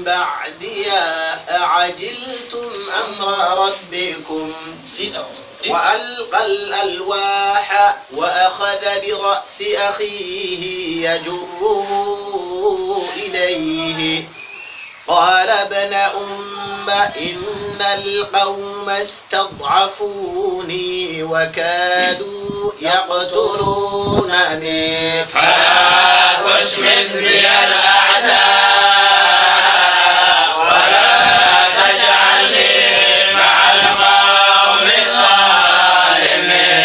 بعدي أعجلتم أمر ربكم وألقى الألواح وأخذ برأس أخيه يجره إليه قال ابن إن القوم استضعفوني وكادوا يقتلونني فلا تشمت بي الأعداء ولا تجعلني مع القوم الظالمين.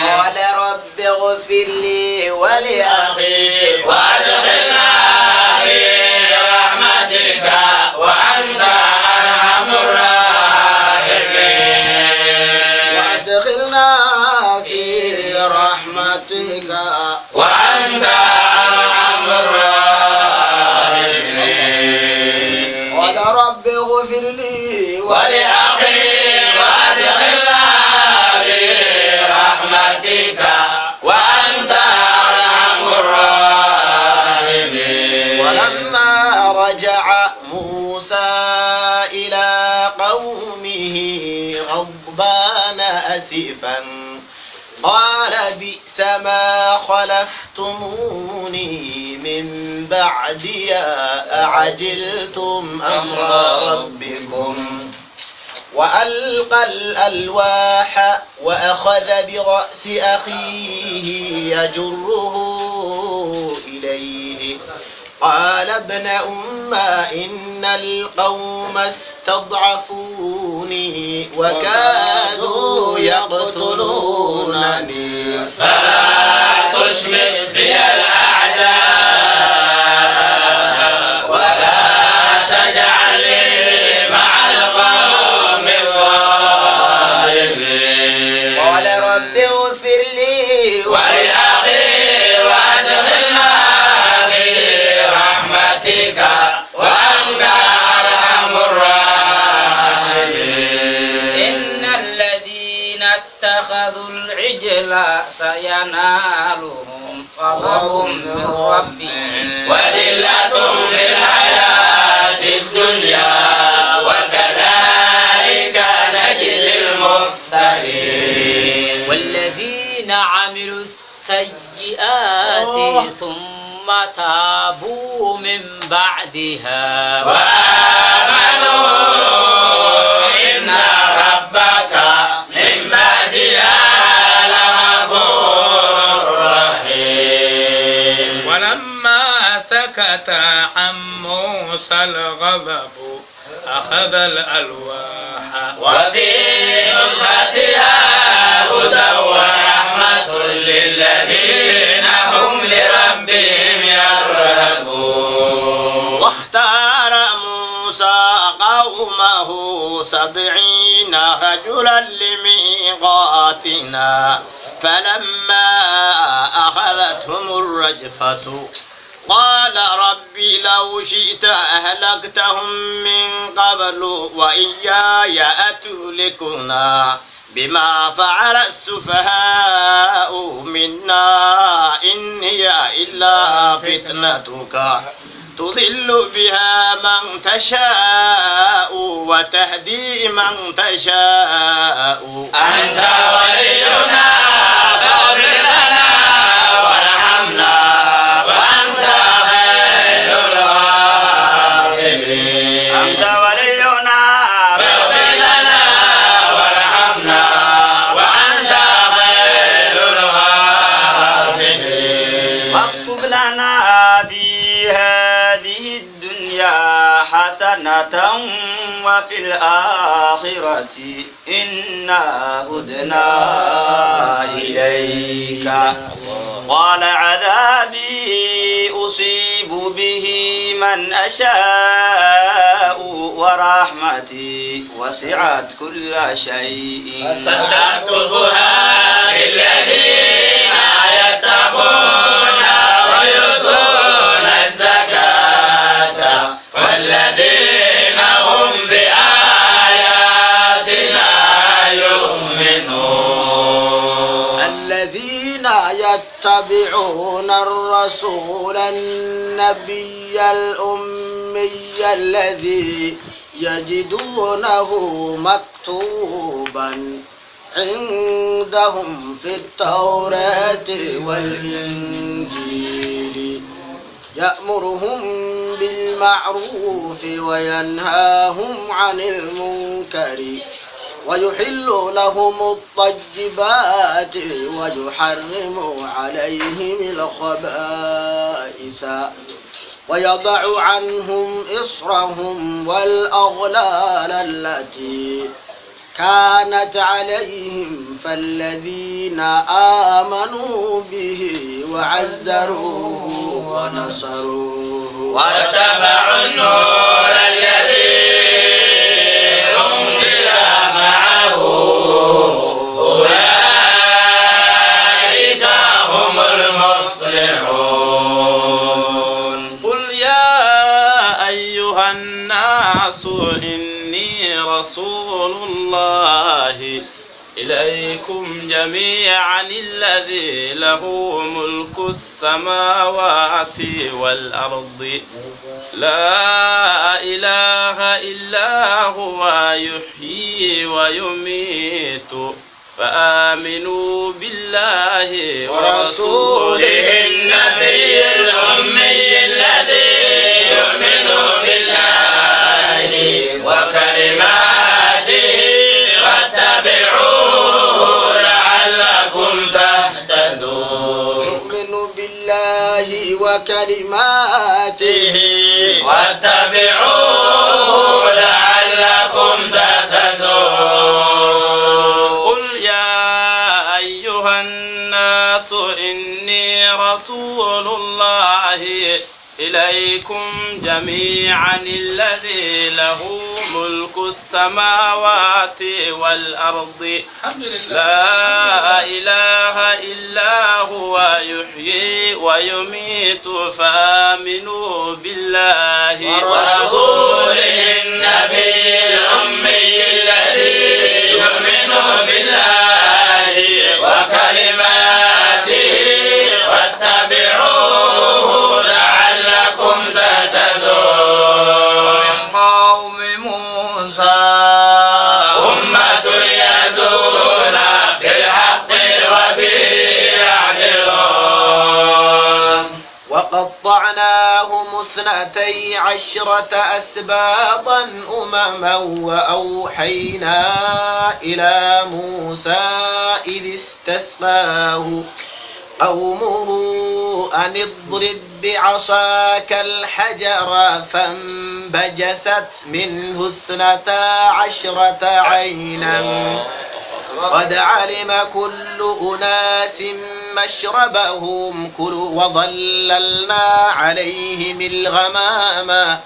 قال رب اغفر لي ولأخي وأدخلنا في رحمتك وأنت أرحم الراحمين. وأدخلنا في رحمتك وأنت أرحم الراحمين. قال رب اغفر لي ولأخي وأدخلنا في رحمتك وأنت أرحم الراحمين. ولما رجع موسى إلى قومه غضبان أسفا قال بئس ما خلفتموني من بعدي أعجلتم أمر ربكم وألقى الألواح وأخذ برأس أخيه يجره إليه قال ابن إن القوم استضعفوني وكادوا يقتلونني فلا تشمت بي الأعداء ولا تجعلني مع القوم الظالمين. قال رب اغفر لي ولأخي وأدخلنا في رحمتك وأنت أرحم الراحمين. إن الذين اتخذوا العجل سينالهم غضب من ربهم وذلة في الحياة الدنيا وكذلك نجزي المفترين. والذين عملوا السيئات ثم تابوا من بعدها وآمنوا إن ربك من بعدها لغفور رحيم. ولما سكت عن موسى الغضب أخذ الألواح وفي نسختها هدى ورحمة للذين هم لربهم يرهبون. واختار موسى قومه 70 رجلا لميقاتنا فلما أخذتهم الرجفة قال ربي لو شئت أهلكتهم من قبل وإياي أتهلكنا بما فعل السفهاء منا إن هي إلا فتنتك تضل بها من تشاء وتهدي من تشاء أنت ولينا فاغفر لنا وارحمنا وأنت خير الغافرين. أنت ولينا فاغفر لنا وارحمنا وأنت خير الغافرين. واكتب لنا في هذه الدنيا حسنة وفي الآخرة إنا هدنا إليك قال عذابي أصيب به من أشاء ورحمتي وسعت كل شيء سأكتبها للذين يتقون ويؤتون الزكاة والذين هم بآياتنا يؤمنون. الذين يتبعون الرسول النبي الأمي الأمي الذي يجدونه مكتوبا عندهم في التوراة والإنجيل يأمرهم بالمعروف وينهاهم عن المنكر ويحل لهم الطيبات ويحرم عليهم الخبائث ويضع عنهم إصرهم والأغلال التي كانت عليهم فالذين آمنوا به وعزروه ونصروه واتبعوا النور الذي أنزل معه أولئك هم المفلحون. قل يا أيها الناس إني رسول الله إليكم جميعا الذي له ملك السماوات والأرض لا إله إلا هو يحيي ويميت فآمنوا بالله ورسوله النبي الأمي الذي يؤمن بالله وكلماته واتبعوه لعلكم تهتدون. يؤمن بالله وكلماته واتبعوه لعلكم تهتدون. قل يا أيها الناس إني رسول الله إليكم جميعا الذي له ملك السماوات والأرض لا إله إلا هو يحيي ويميت فآمنوا بالله ورسوله النبي الأمي الذي يؤمن بالله وكلماته واتبعوه لعلكم تهتدون. ومن قوم موسى أمة يهدون بالحق وبه يعدلون. وقطعناهم 12 أسباطا أمما وأوحينا إلى موسى إذ استسقاه قومه أن اضرب بعصاك الحجر فانبجست منه 12 عينا قد علم كل أناس مشربهم كلوا وظللنا عليهم الغمام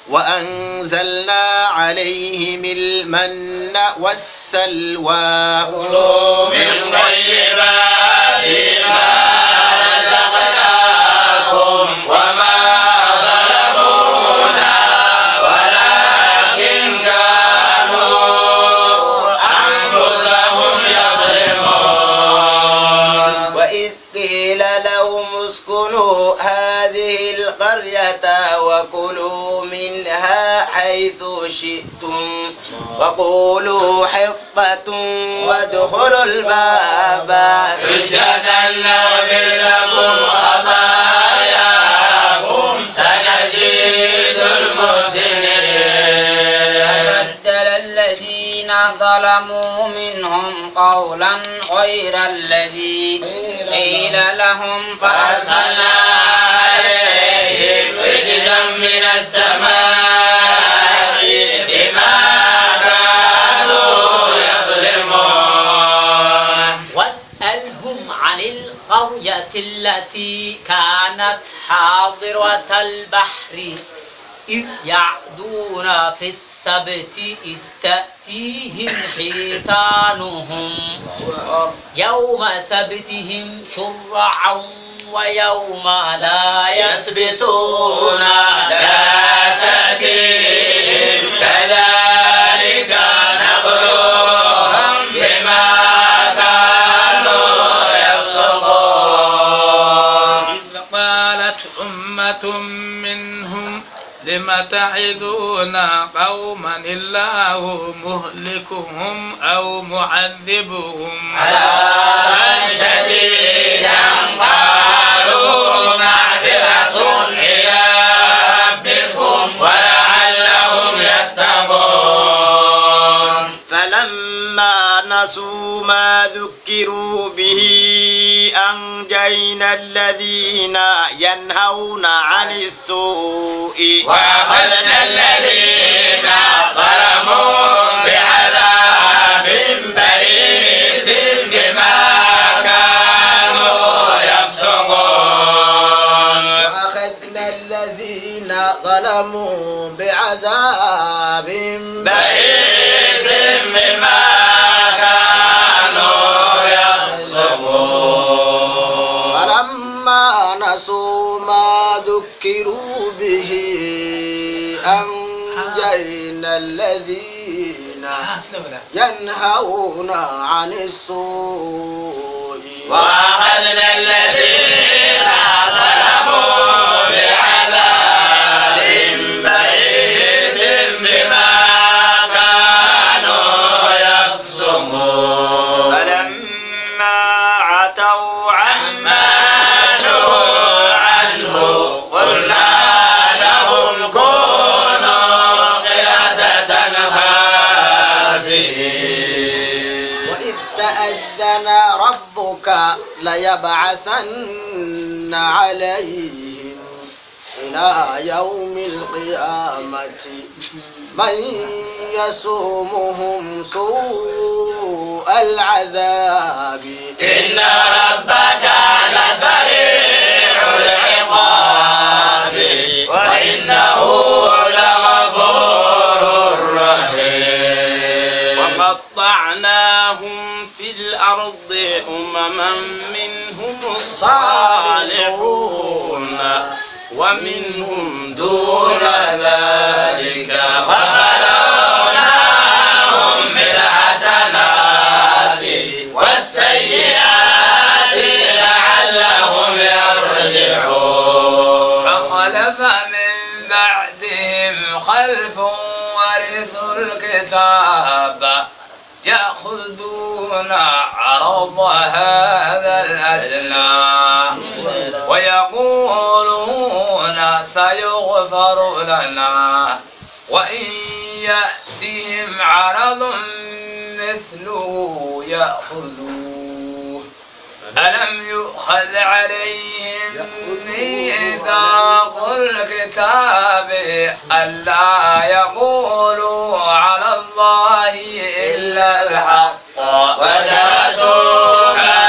وأنزلنا عليهم المن والسلوى كلوا من طيبات ما رزقناكم وما ظلمونا ولكن كانوا أنفسهم يظلمون. وإذ قيل لهم اسكنوا هذه القرية وكلوا منها حيث شئتم وقولوا حطة وادخلوا الباب سجدا نغفر لكم خطاياكم سنزيد المحسنين. بدل الذين ظلموا منهم قولا غير الذي قيل لهم فأرسلنا عليهم رجزا من السماء بما كانوا يظلمون. واسألهم عن القرية التي كانت حاضرة البحر إذ يعدون في السبت إذ تأتيهم حيتانهم يوم سبتهم شرعا ويوم لا يسبتون لا تأتيهم كذلك نبلوهم بما كانوا يفسقون. إذ قالت أمة منهم لم لم تعظون قوما الله مهلكهم أو معذبهم عذابا شديدا قالوا معذرة إلى ربكم ولعلهم يتقون. فلما نسوا ما ذكروا به أنجينا الذين ينهون عن السوء وأخذنا الذين ظلموا بعذاب بئيس بما كانوا يفسقون. وأخذنا الذين ظلموا بعذاب بئيس بما كانوا يفسقون. فلما نسوا ما ذكروا به أنجينا الذين ينهون عن السوء وأخذنا الذين ظلموا بعذاب بئيس بما كانوا يفسقون. فلما عتوا عما نهوا عنه قلنا لهم كونوا قردة خاسئين. وإذ تأذن ربك ليبعثن عليهم إلى يوم القيامة من يسومهم سوء العذاب إن ربك لسريع العقاب وإنه لغفور رحيم. وقطعناهم في الأرض أمما منهم الصالحون ومنهم دون ذلك وبلوناهم بالحسنات والسيئات لعلهم يرجعون. فخلف من بعدهم خلف ورثوا الكتاب يأخذون عرض هذا الأدنى ويقولون سيغفر لنا وإن يأتهم عرض مثله يأخذوه. ألم يؤخذ عليهم ميثاق الكتاب ألا يقولوا على الله إلا الحق ودرسوا ما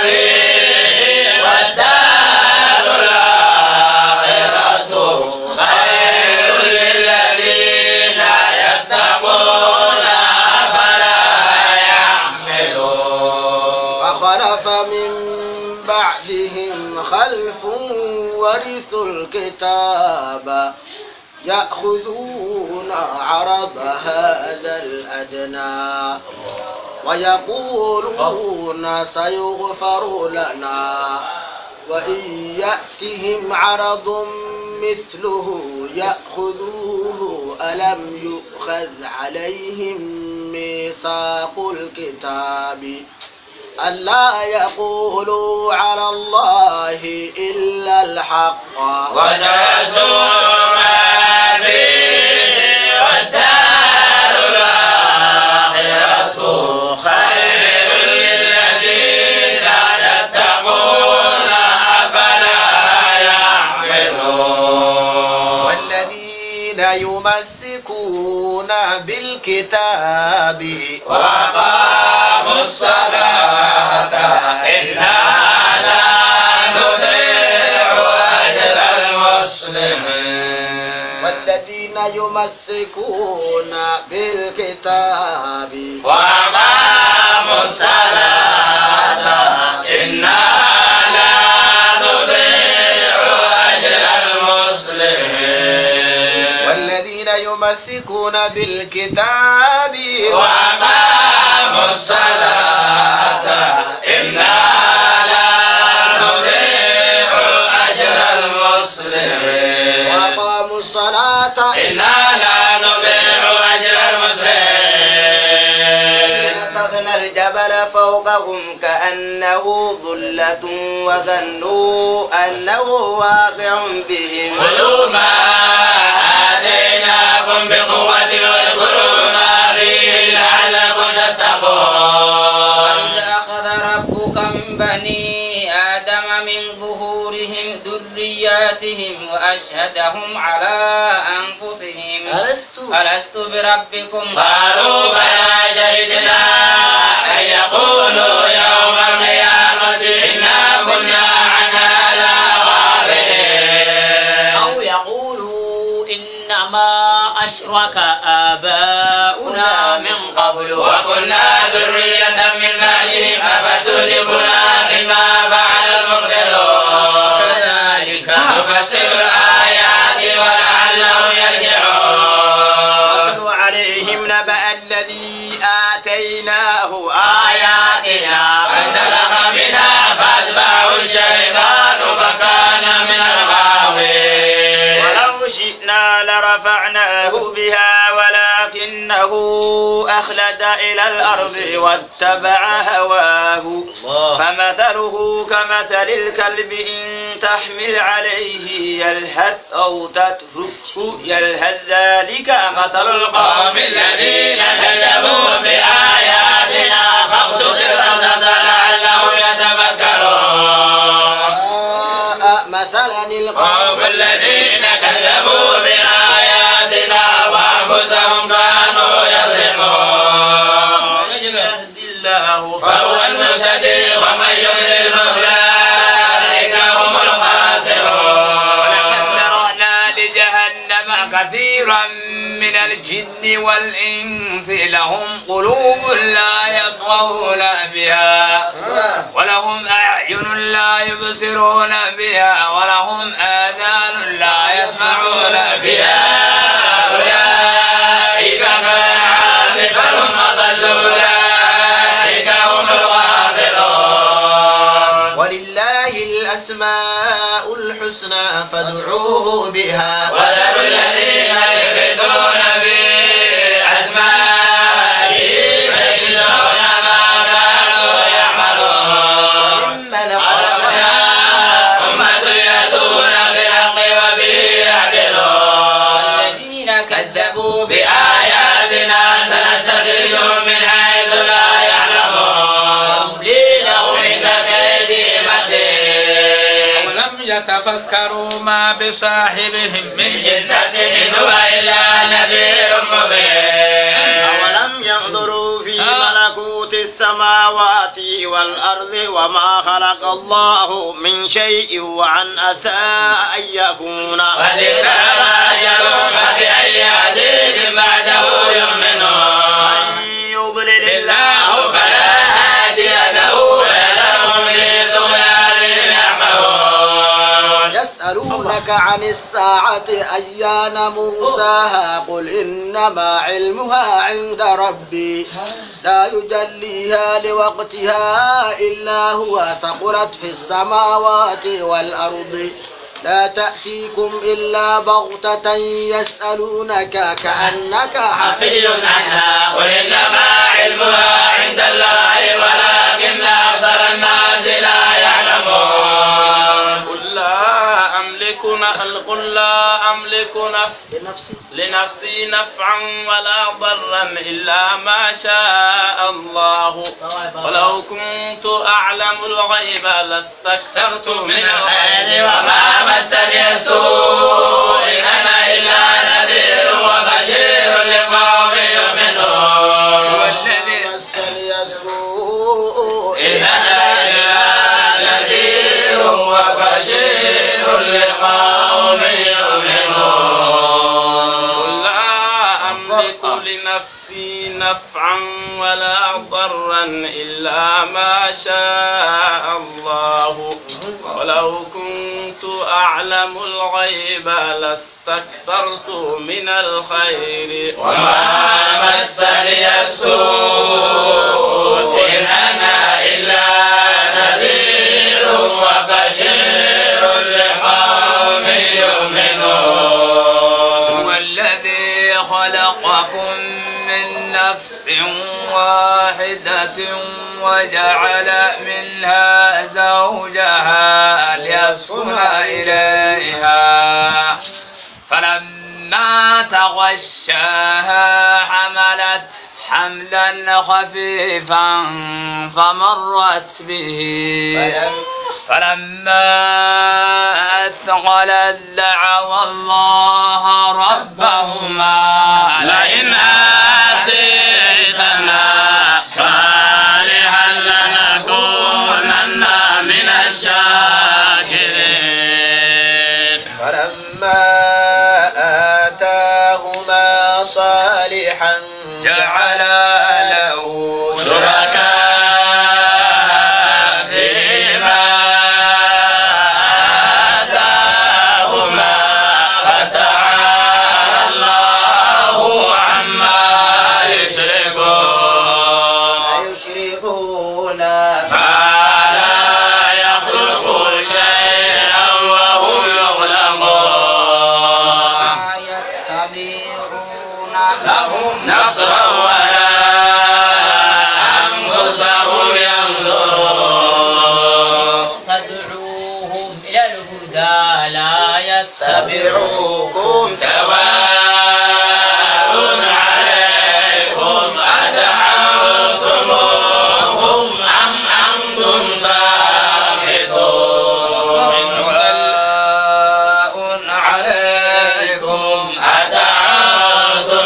فيه والدار الآخرة خير للذين يتقون أفلا يعقلون. فخلف من بعدهم خلف ورثوا الكتاب يأخذون عرض هذا الأدنى ويقولون سيغفر لنا وإن يأتهم عرض مثله يأخذوه. ألم يؤخذ عليهم ميثاق الكتاب ألا يقولوا على الله إلا الحق ودرسوا ما فيه والدار الآخرة خير للذين يتقون أفلا يعقلون. والذين يمسكون بالكتاب وأقاموا الصلاة إنا لا نضيع أجر المسلمين. والذين يمسكون بالكتاب وأقاموا الصلاة إنا لا نضيع أجر المسلمين. والذين يمسكون بالكتاب وأقاموا الصلاة إنا لا نضيع أجر المسلمين. وأقاموا الصلاة إنا لا نضيع أجر المسلمين. نطقنا الجبل فوقهم كأنه ظلة وظنوا أنه واقع بهم. خذوا ما آتيناكم بقوة واذكروا ما فيه لعلكم تتقون. وإذ أخذ ربك من بني آدم من ظهورهم ذرياتهم وأشهدهم على أنفسهم ألست بربكم قالوا بلى شهدنا أن يقولوا يوم القيامة إنا كنا عن هذا غافلين. أو يقولوا إنما أشرك آباؤنا من قبل وكنا ذرية من بعدهم أفتهلكنا بما فعل المبطلون. كذلك نفسر الآيات ولعلهم يرجعون. واتل عليهم نبأ الذي آتيناه آياتنا فانسلخ منها فأتبعه الشيطان فكان من الغاوين. ولو شئنا لرفعناه بها ولكنه أخلد إلى الأرض واتبع هواه فمثله كمثل الكلب إن تحمل عليه يلهث أو تتركه يلهث ذلك مثل القوم الذين كذبوا بآياتنا فاقصص القصص لعلهم يتفكرون. مثلا القوم الذين كذبوا بآياتنا وأنفسهم كانوا يظلمون. يهدي الله فهو المهتدي ومن يضلل فأولئك هم الخاسرون. ولقد ذرأنا لجهنم كثيرا من الجن والإنس لهم قلوب لا يفقهون بها ولهم أعين لا يبصرون بها ولهم آذان لا يسمعون بها أولئك كالأنعام بل هم أضل أولئك هم الغافلون. ولله الأسماء الحسنى فادعوه بها وذروا الذين يلحدون في أسمائه سيجزون ما كانوا يعملون. ممن خلقنا أمة يهدون بالحق وبه يعدلون. الذين كذبوا بآياتنا سنستدرجهم من حيث لا يعلمون. أملي لهم إن كيدي متين. ولم يتفكروا ما بصاحبهم من جنة إن هو إلا نذير مبين. أولم ينظروا في ملكوت السماوات والأرض وما خلق الله من شيء وعن أسى أن يكون ولله أجل فبأي حديث بعده يؤمنون. من يضلل الله فلا هادي له ويذرهم في طغيانهم يعمهون. يسألونك عن الساعة أيان مرساها قل إنما علمها عند ربي لا يجليها لوقتها إلا هو ثقلت في السماوات والأرض لا تأتيكم إلا بغتة يسألونك كأنك حفي عنها قل إنما علمها عند الله ولكن أكثر الناس لا يعلمون. قل لا أملك لنفسي نفعا ولا ضرا إلا ما شاء الله ولو كنت أعلم الغيب لاستكثرت من الخير وما مسني السوء إن أنا إلا نذير وبشير لقوم يؤمنون. والذي مسني السوء إن أنا إلا نذير وبشير لقوم يؤمنون. قل لا أملك لنفسي نفعا ولا ضرا إلا ما شاء الله ولو كنت أعلم الغيب لاستكثرت من الخير وما مسني السوء إن أنا إلا نذير وبشير لقوم يؤمنون. خلقكم من نفس واحدة وجعل منها زوجها ليسكن إليها فلما تغشاها حملت حملا خفيفا فمرت به فلما أثقلت دعوا الله ربهما لئن آتيتنا صالحا لنكونن من الشاكرين فلما آتاهما صالحا جعل له شركاء فيما آتاهما فتعالى الله عما يشركون ما لا يخلق شيئا وهم يخلقون لا يستطيعون لهم نصرا ولا أنفسهم ينصرون تدعوهم إلى الهدى لا يتبعوكم سواء عليكم أدعوتموهم أم أنتم صامتون سواء عليكم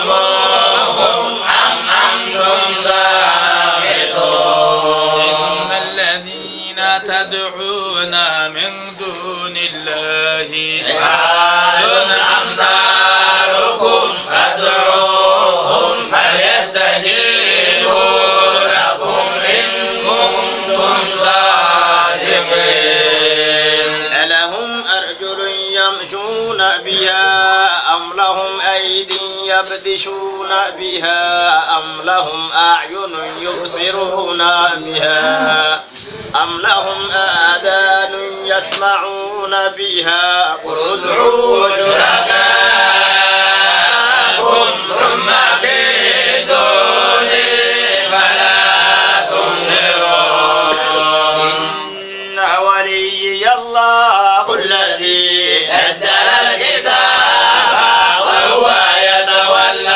أدعوتموهم أم أنتم صامتون إن الذين تدعون من دون الله عاد أمثالكم فادعوهم فليستجيبوا لكم إن كنتم صادقين ألهم أرجل يمشون بها أم لهم أيدي يبدشون بها أم لهم أعين يبصرون بها أم لهم آذان يسمعون بها قل ادعوا شركاءكم ثم كيدوني فلا تنظرون إن وليي الله الذي نزل الكتاب وهو يتولى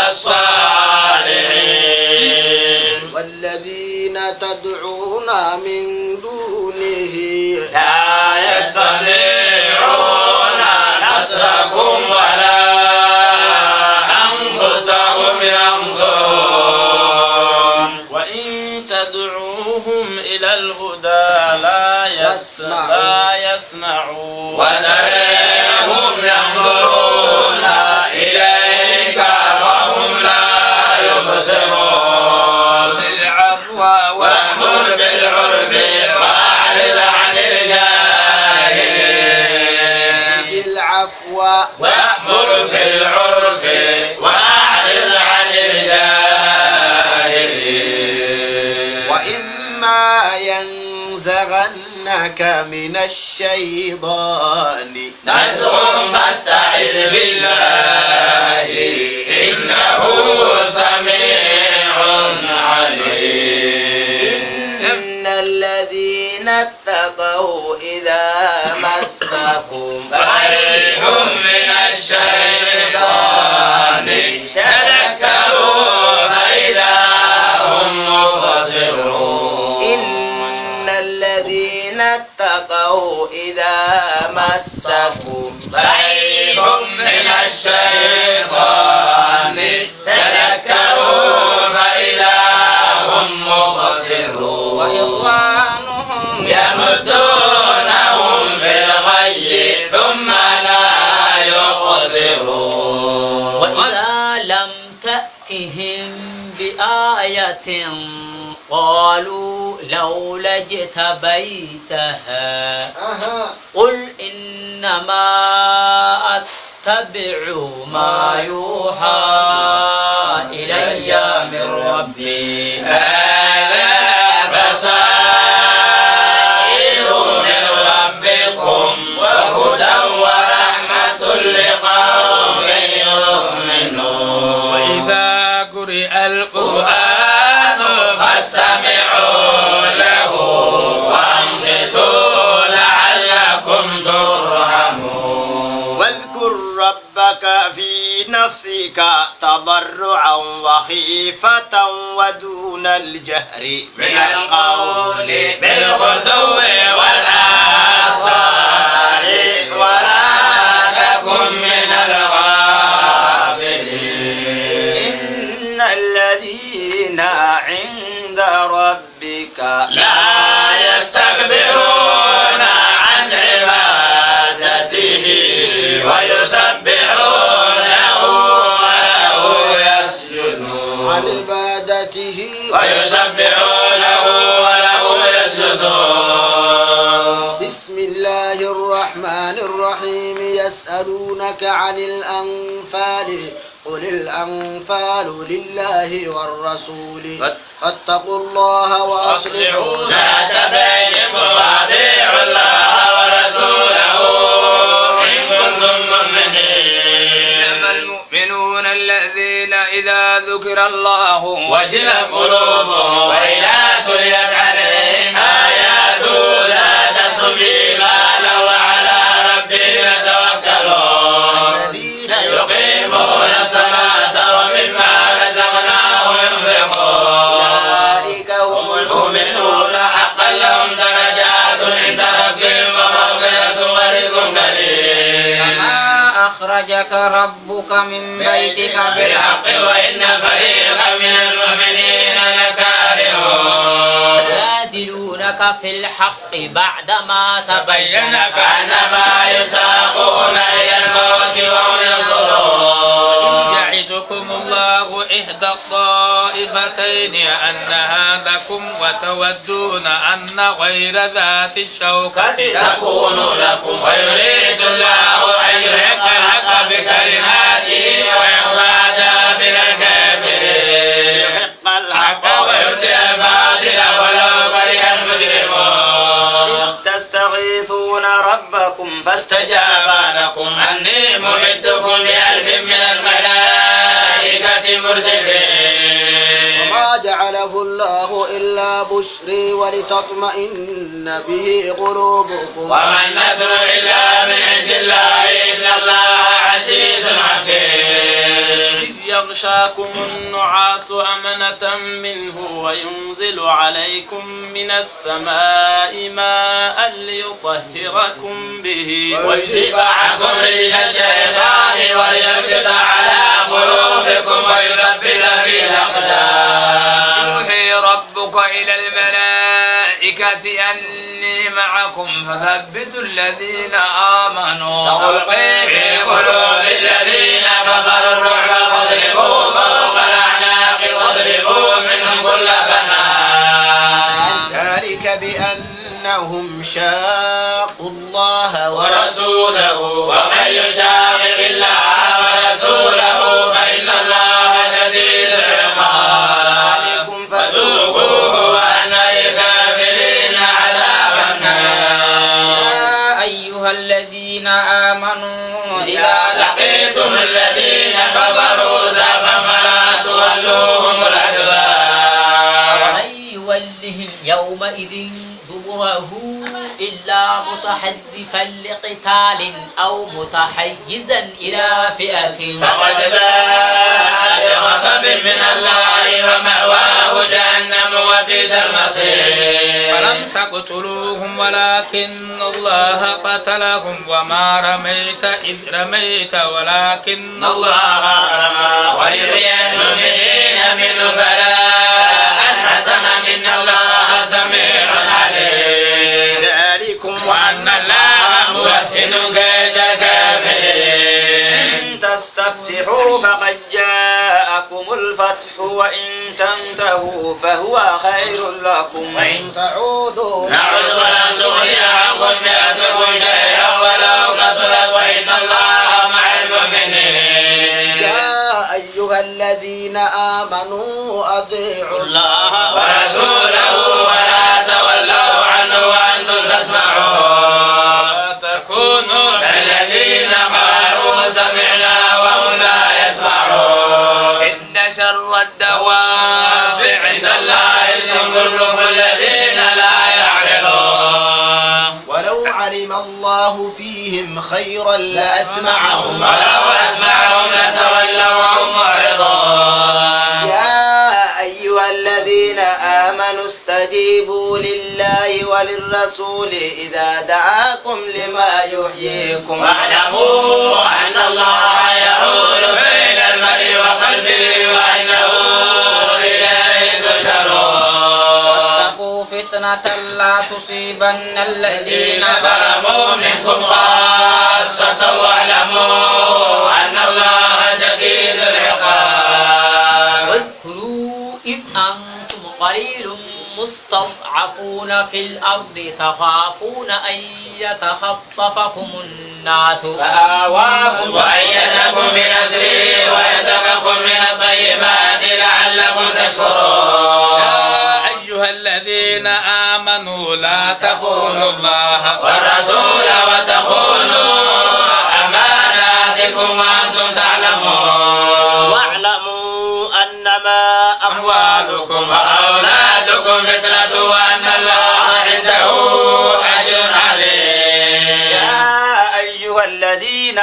الصالحين والذين تدعون من دونه لا يستطيعون نصركم ولا أنفسهم ينصرون وإن تدعوهم إلى الهدى لا يسمعون وتريهم ينظرون إليك وهم لا يبصرون بالعفو وأمر بالعرف وأعرض عن الجاهلين بالعفو وأمر بالعرف وأعرض عن الجاهلين وإما ينزغنك من الشيطان نزغ فاستعذ بالله إنه سميع عليم إن الذين اتقوا إذا مسكم طيب من الشيطان تذكروا فإذا هم مبصرون إن الذين اتقوا إذا مسكم طيب من الشيطان تذكروا فإذا هم مبصرون وإخوانهم يمدونهم في الغي ثم لا يقصرون وإذا لم تأتهم بآية قالوا لولا اجتبيتها قل إنما أتبع ما يوحى إلي من ربي هذا بصائر من ربكم وهدى ورحمة لقوم يؤمنون القرآن فاستمعوا له وانصتوا لعلكم ترحمون واذكر ربك في نفسك تضرعا وخيفة ودون الجهر من القول بالغدو والآصال ولا تكن من الغافلين إن الذين عند ربك لا يستكبرون عن عبادته ويسبحونه وله يسجدون عبادته ويسبحونه وله يسجدون بسم الله الرحمن الرحيم يسألونك عن الأنفال قل الأنفال لله والرسول فاتقوا الله وأصلحوا ذات بينكم وأطيعوا الله ورسوله إن كنتم مؤمنين إنما المؤمنون الذين إذا ذكر الله وجلت قلوبهم وإذا تليت عليهم آياته زادتهم إيمانا وعلى ربهم يتوكلون الذين يقيمون الصلاة ومما رزقناهم ينفقون أولئك هم المؤمنون حقا لهم درجات عند ربهم ومغفرة ورزق كريم كما أخرجك ربك من بيتك بالحق وإن فريقا من المؤمنين لكارهون يجادلونك في الحق بعدما تبين كأنما يساقون إلى الموت وهم ينظرون يعدكم الله إحدى الطائفتين أنها لكم وتودون أن غير ذات الشوكة تكون لكم ويريد الله أن يحق الحق بكلماته ويقطع دابر الكافرين يحق الحق ويبطل الباطل ولو كره المجرمون تستغيثون ربكم فاستجاب لكم أني ممدكم بألف من الملائكة مردفين وما جعله الله إلا بشري ولتطمئن به قلوبكم وما النصر إلا من عند الله إن الله عزيز حكيم إذ يغشاكم النعاس أمنة منه وينزل عليكم من السماء ماء ليطهركم به ويذهب عنكم رجز الشيطان وليربط على قلوبكم ويثبت في الأقدام يوحي ربك إلى الملائكة أني معكم فثبتوا الذين آمنوا سألقي في قلوب الذين كفروا الرعب فاضربوا فوق الأعناق واضربوا منهم كل بنان ذلك بأنهم شاقوا الله ورسوله ومن يشاقق الله ورسوله فإن الله شديد العقاب فذوقوه وأن للكافرين عذاب النار يا أيها الذين آمنوا إذا لقيتم الذين كفروا زحفا فلا تولوهم الأدبار ومن يولهم يومئذ دبره إلا متحرفا لقتال أو متحيزا إلى فئة فقد باء بغضب من الله ومأواه جهنم وبئس المصير فلم تقتلوهم ولكن الله قتلهم وما رميت إذ رميت ولكن الله رمى ويحيي المؤمنين منه بلاء حسنا إن الله سميع عليم ذلكم وأن الله موهن كيد الكافرين إن تستفتحوا فقد جاءكم الفتح وإن تنتهوا فهو خير لكم وإن تعودوا نعد ولن تغني عنكم فئتكم شيئا ولو كثرت وإن الله مع المؤمنين يا أيها الذين آمنوا أطيعوا الله ورسوله ولا تولوا عنه وأنتم تسمعون لا تكونوا الذين قالوا سمعنا وهم لا يسمعون إن وشر الدواب عند الله كلهم الذين لا يعقلون ولو علم الله فيهم خيرا لأسمعهم ولو أسمعهم لتولوا وهم معرضون يا أيها الذين آمنوا استجيبوا لله وللرسول إذا دعاكم لما يحييكم واعلموا أن الله يحول بين المرء وقلبه وأنه إليه تحشرون واتقوا فتنة لا تصيبن الذين ظلموا منكم خاصة واعلموا أن الله شديد العقاب واذكروا إذ أنتم قليل مستضعفون في الأرض تخافون أن يتخطفكم الناس فآواكم وأيدكم بنصره ورزقكم من الطيبات لعلكم تشكرون يا أيها الذين آمنوا لا تخونوا الله والرسول وتخونوا أماناتكم وأنتم تعلمون واعلموا أنما أموالكم وأولادكم فتنة وأن الله عنده أجر عظيم يا أيها الذين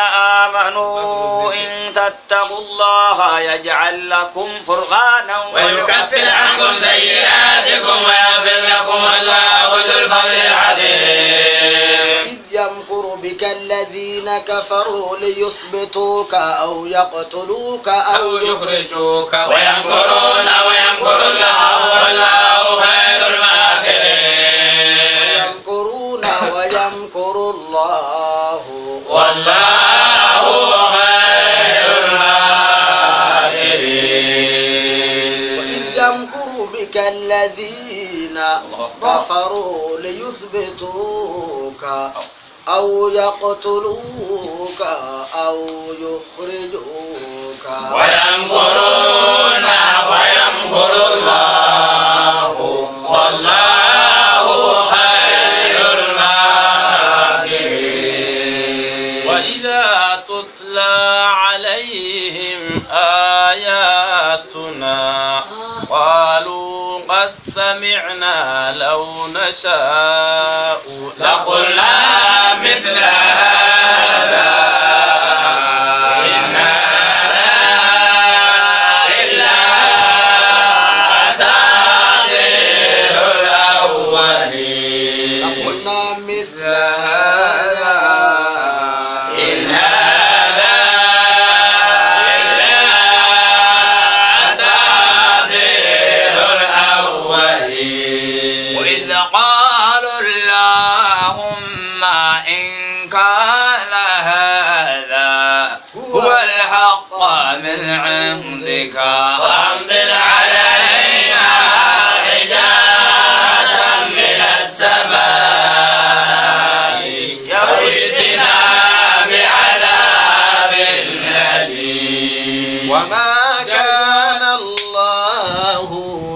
آمنوا إن تتقوا الله يجعل لكم فرقانا ويكفر عنكم سيئاتكم ويغفر لكم والله ذو الفضل العظيم إذ يمكر بك الذين كفروا ليثبتوك أو يقتلوك أو يخرجوك ويمكرون ويمكر الله والله خير الماكرين ويمكرون ويمكر الله والله خير الماكرين وإذ يمكر بك الذين كفروا ليثبتوك أو يقتلوك أو يخرجوك ويمكرون ويمكر الله والله خير الماكرين وإذا تتلى عليهم آياتنا قالوا قد سمعنا لو نشاء لقلنا مثل هذا إن هذا إلا أساطير الأولين قلنا مثل هذا إن هذا إلا أساطير الأولين وإذ قالوا اللهم إن كان هذا هو الحق من عندك وأمطر علينا حجارة من السماء أو ائتنا بعذاب أليم وما كان الله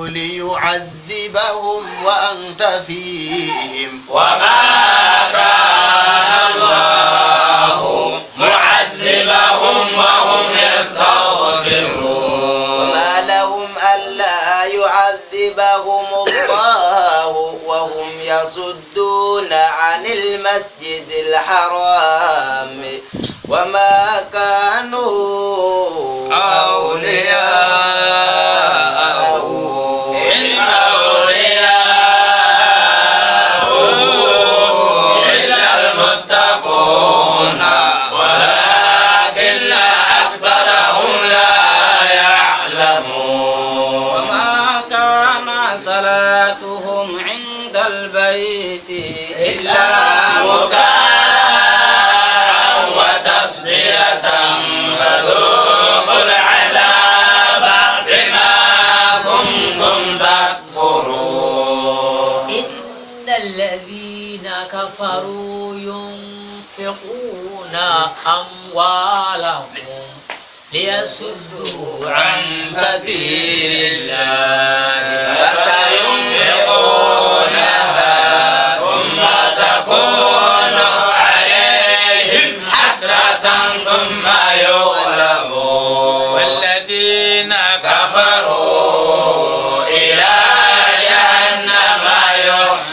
ليعذبهم وأنت فيهم وما كان الله معذبهم وهم يستغفرون وما لهم ألا يعذبهم الله وهم يصدون عن المسجد الحرام وما كانوا أولياءه إن أولياءه إلا المتقون ولكن أكثرهم لا يعلمون وما كان صلاتهم عند البيت إلا بكاء وتصدية فذوقوا العذاب بما كنتم تكفرون إن الذين كفروا ينفقون أموالهم ليصدوا عن سبيل الله فسينفقونها ثم تكون عليهم حسرة ثم يغلبون والذين كفروا كفروا إلى جهنم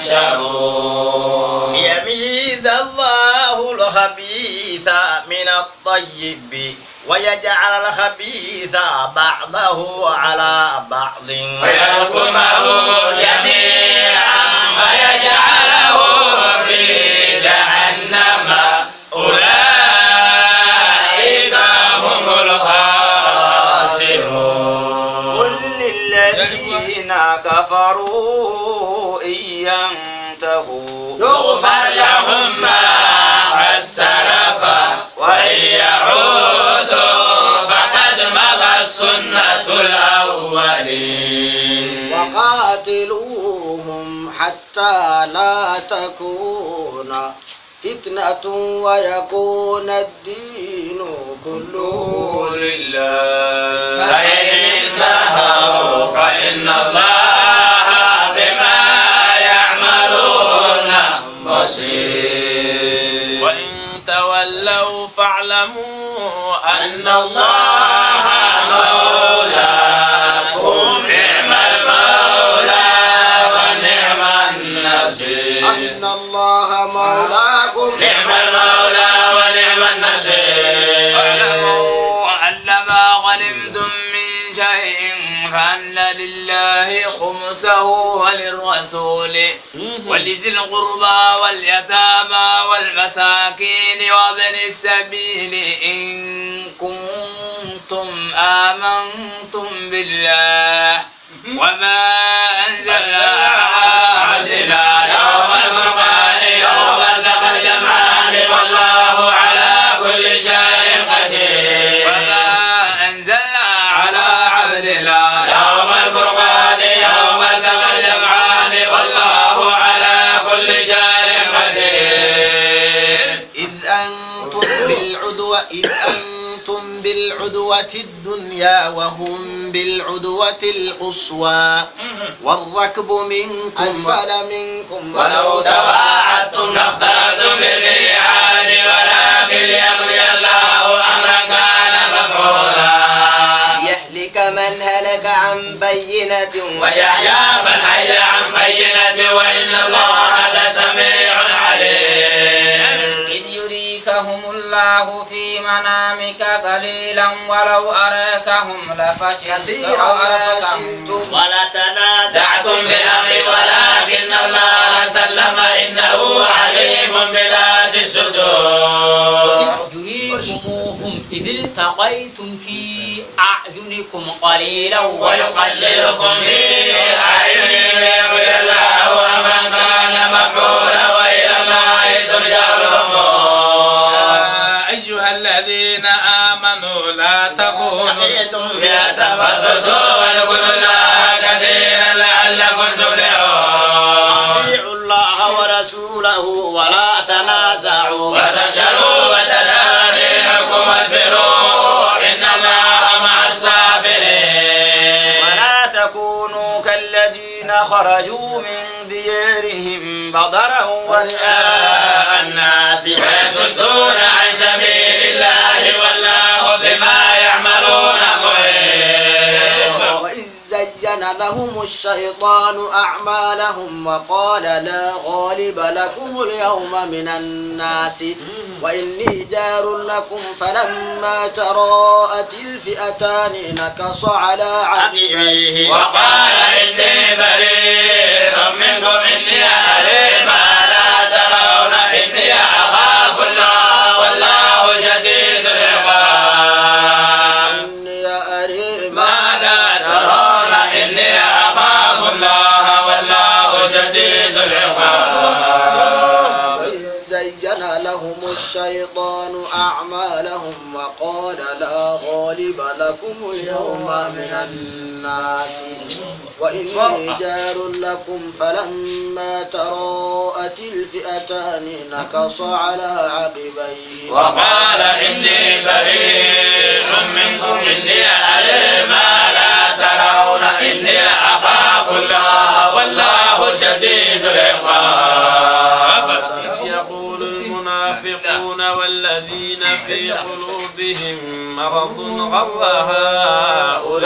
يحشرون ليميز الله الخبيث من الطيب ويجعل الخبيث بعضه على بعض ويركمه جميعا فيجعله في جهنم أولئك هم الخاسرون قل للذين كفروا إن ينتهوا يغفر لهم ما قد سلف وإن يعودوا فقد مضت سنة الأولين وقاتلوهم حتى لا تكون فتنة ويكون الدين كله لله فإن انتهوا فإن الله بما يعملون بصير وإن تولوا فاعلموا أن الله مولاكم نعم المولى ونعم النصير أن الله مولاكم نعم المولى ونعم النصير واعلموا أن ما غنمتم من شيء فأن لله خمسه وللرسول ولذي القربى واليتامى والمساكين وابن السبيل إن كنتم آمنتم بالله وما أنزلنا على عبدنا يوم الفرقان يوم التقى الجمعان والله على كل شيء قدير وما أنزلنا على عبدنا يوم الفرقان يوم التقى الجمعان والله على كل شيء قدير إذ أنتم بالعدوة الدنيا وهم بالعدوة القصوى والركب منكم أسفل منكم ولو تواعدتم لاختلفتم بالميعاد ولكن ليقضي الله أمرا كان مفعولا يهلك من هلك عن بينة ويحيى من حي عن بينة وإن الله لسميع عليم إذ يريكهم الله في منامك قليلا ولو أراكهم كثيرا لفشلتم ولتنازعتم في الأمر ولكن الله سلم إنه عليم بذات الصدور يريكموهم إذ التقيتم في أعينكم قليلا ويقللكم في أعينهم ليقضي الله أمرا كان مفعولا وإلى الله ترجع الأمور أيها الذين آمنوا لا تكونوا فئة فاثبتوا واذكروا الله كثيرا لعلكم تفلحون أطيعوا الله ورسوله ولا تنازعوا وتشروا وتداريكم واصبروا إن الله مع الصابرين ولا تكونوا كالذين خرجوا من ديارهم بطرا ورئاء الناس ويصدون عن سبيل الله والله بما يعملون محيط وإذ زين لهم الشيطان أعمالهم وقال لا غالب لكم اليوم من الناس وإني جار لكم فلما تراءت الفئتان نكص على عقبيه وقال إني بريء منكم إني أرى ما لا ترون إني أخاف الله والله شديد العقاب إني أرى ما لا ترون إني أخاف الله والله شديد العقاب وإذ زين لهم الشيطان أعمالهم وقال لا غالب لكم اليوم من الناس وإني جار لكم فلما تراءت الفئتان نكص على عقبيه وقال إني بريء منكم إني أرى ما لا ترون إني أخاف الله والله شديد العقاب يقول المنافقون والذين في قلوبهم مرض غر هؤلاء